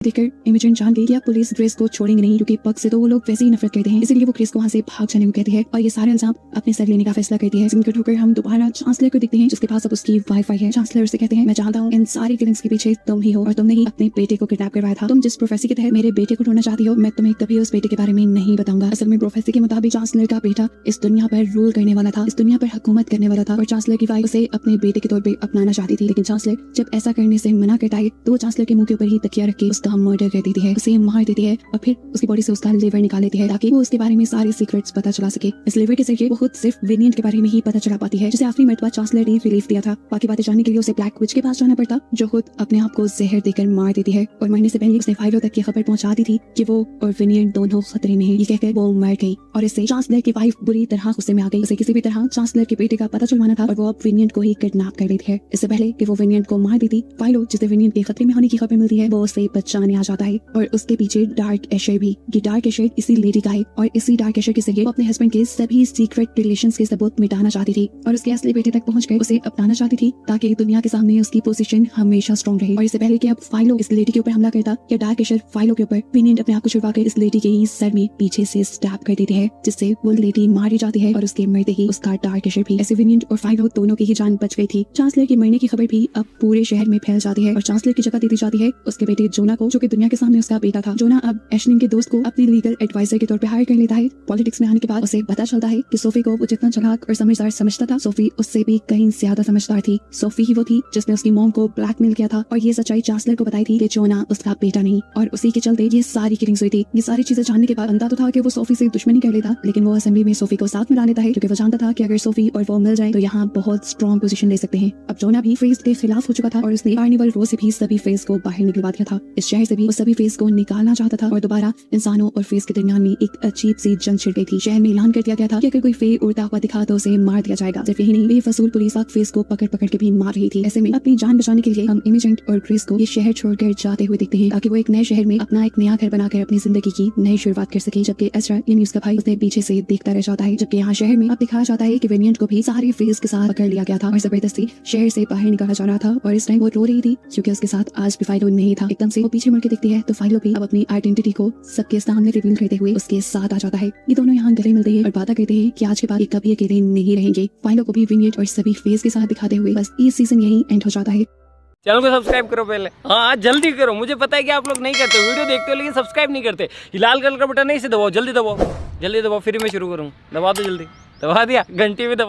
देखकर इमेजिन जान गई कि अब पुलिस क्रिस को छोड़ेंगे नहीं, क्योंकि पग से तो वो लोग वैसे ही नफरत करते हैं, इसलिए वो क्रिस को वहाँ से भाग जाने को कहती है और ये सारे इल्जाम अपने सर लेने का फैसला करती है। सीन कट होकर हम दोबारा चांसलर को देखते हैं, जिसके पास अब उसकी वाईफाई है। चांसलर उसे कहते हैं, मैं जानता हूँ इन सारी किलिंग्स के पीछे तुम ही हो और तुमने ही अपने बेटे को किडनैप करवाया था। तुम जिस प्रोफेसी के तहत मेरे बेटे को ढूंढना चाहती हो, मैं तुम्हें कभी उस बेटे के बारे में नहीं बताऊंगा। असल में प्रोफेसी के मुताबिक चांसलर का बेटा इस दुनिया पर रूल करने वाला था, इस दुनिया पर हुकूमत करने वाला था और चांसलर की वाइफ उसे अपने बेटे के तौर पर अपनाना चाहती थी। लेकिन चांसलर जब ऐसा करने से मना करता है तो वो चांसलर के मुंह के ऊपर ही तकिया रख के उसका मर्डर कर देती है, उसे मार देती है और फिर उसकी बॉडी से उसका लिवर निकाल लेती है ताकि वो उसके बारे में सारे सीक्रेट्स पता चला सके। इस लिवर के जरिए वो खुद सिर्फ वेनिएंट के बारे में ही पता चला पाती है, जिसे आखिरी मर्तबा चांसलर ने रिलीफ दिया था। बाकी बातें जानने के लिए उसे ब्लैक विच के पास जाना पड़ता, जो खुद अपने आप को जहर देकर मार देती है और मरने से पहले उसने फाइलों तक की खबर पहुंचा दी थी कि वो और वेनिएंट दोनों खतरे में हैं। ये कहकर वो मर गई और इससे चांसलर की वाइफ बुरी तरह गुस्से में आ गई। उसे किसी भी तरह चांसलर के बेटे का पता चलवाना था और वो अब वेनिएंट को ही किडनैप कर लेती है। इससे पहले कि वो वेनिएंट को मार देती, फाइलो जिसे वेनिएंट के खतरे में होने की खबर मिलती है वो उसे बचाने आ जाता है और उसके पीछे डार्क एशर भी। ये डार्क एशर इसी लेडी का है और इसी डार्क एशर के जरिए वो अपने हस्बैंड के सभी सीक्रेट रिलेशंस के सबूत मिटाना चाहती थी और उसके असली बेटे तक पहुंचकर उसे अपनाना चाहती थी ताकि दुनिया के सामने उसकी पोजीशन हमेशा स्ट्रॉन्ग रहे। और इससे पहले कि अब फाइलो इस लेडी के ऊपर हमला करता या डार्क एशर फाइलो के ऊपर, वेनिएंट अपने आप को छुड़वाकर इस लेडी के ही सर में पीछे से स्टैब कर देती है, जिससे वो लेडी मारी जाती है और उसके मरते ही उसका डार्क एशर भी। ऐसे वेनिएंट और फाइलो दोनों की ही जान बच गई थी। चांसलर के मरने की खबर भी अब पूरे शहर में फैल जाती है और चांसलर की जगह दी जाती है उसके बेटे जोना को, जो कि दुनिया के सामने उसका बेटा था। जोना अब एशलिन के दोस्त को अपनी लीगल एडवाइजर के तौर पे हायर कर लेता है। पॉलिटिक्स में आने के बाद उसे पता चलता है कि सोफी को वो जितना चालाक और समझदार समझता था, सोफी उससे भी कहीं ज्यादा समझदार थी। सोफी ही वो थी जिसने उसकी मॉम को ब्लैकमेल किया था और ये सच्चाई चांसलर को बताई थी कि जोना उसका बेटा नहीं, और उसी के चलते ये सारी किलिंग्स हुई थी। ये सारी चीजें जानने के बाद अंदा तो था कि वो सोफी से दुश्मनी कर लेता, लेकिन वो असेंबली में सोफी को साथ मिला लेता है क्योंकि वो जानता था कि अगर सोफी और वो मिल जाए तो यहाँ बहुत स्ट्रॉन्ग पोजीशन ले सकते हैं। अब जोना भी फेस के खिलाफ हो चुका था और उसने कार्निवल रो से भी सभी फेस को बाहर निकलवा दिया था। इस शहर से भी वो सभी फेस को निकालना चाहता था और दोबारा इंसानों और फेस के दरमियान में एक अजीब सी जंग छिड़ गई थी। शहर में ऐलान कर दिया गया था कि अगर कोई फे उड़ता हुआ दिखा तो उसे मार दिया जाएगा। सिर्फ यही नहीं, बेफसूल पुलिस फेस को पकड़ पकड़ के भी मार रही थी। ऐसे में अपनी जान बचाने के लिए हम इमेजेंट और क्रिस को ये शहर छोड़कर जाते हुए देखते हैं ताकि वो एक नए शहर में अपना एक नया घर बनाकर अपनी जिंदगी की नई शुरुआत कर सके। जबकि एज़रा यानी उसका भाई उसे पीछे से देखता रह जाता है। जबकि यहाँ शहर में अब दिखाया जाता है कि वेनिएंट को भी सारे फेस के साथ पकड़ लिया गया था और जबरदस्ती शहर से बाहर निकाला जा रहा था और इस टाइम वो रो रही थी क्योंकि उसके साथ आज भी फाइलो नहीं था। एकदम से वो पीछे मुड़ के देखती है तो फाइलो भी अब अपनी आइडेंटिटी को सबके सामने रिवील करते हुए उसके साथ आ जाता है। ये दोनों यहाँ गले मिलते हैं और बातें करते हैं कि आज के बाद ये कभी अकेले नहीं रहेंगे। फाइलो को भी वेनिएंट और सभी फेस के साथ दिखाते हुए बस ये सीजन यही एंड हो जाता है। चैनल को सब्सक्राइब करो पहले, हाँ जल्दी करो। मुझे पता है कि आप लोग नहीं करते, वीडियो देखते हो लेकिन सब्सक्राइब नहीं करते। ये लाल कलर का बटन है, इसे दबाओ, जल्दी दबाओ, जल्दी दबाओ, फिर मैं शुरू करूँ। दबा दो जल्दी, दबा दिया, घंटी में दबा।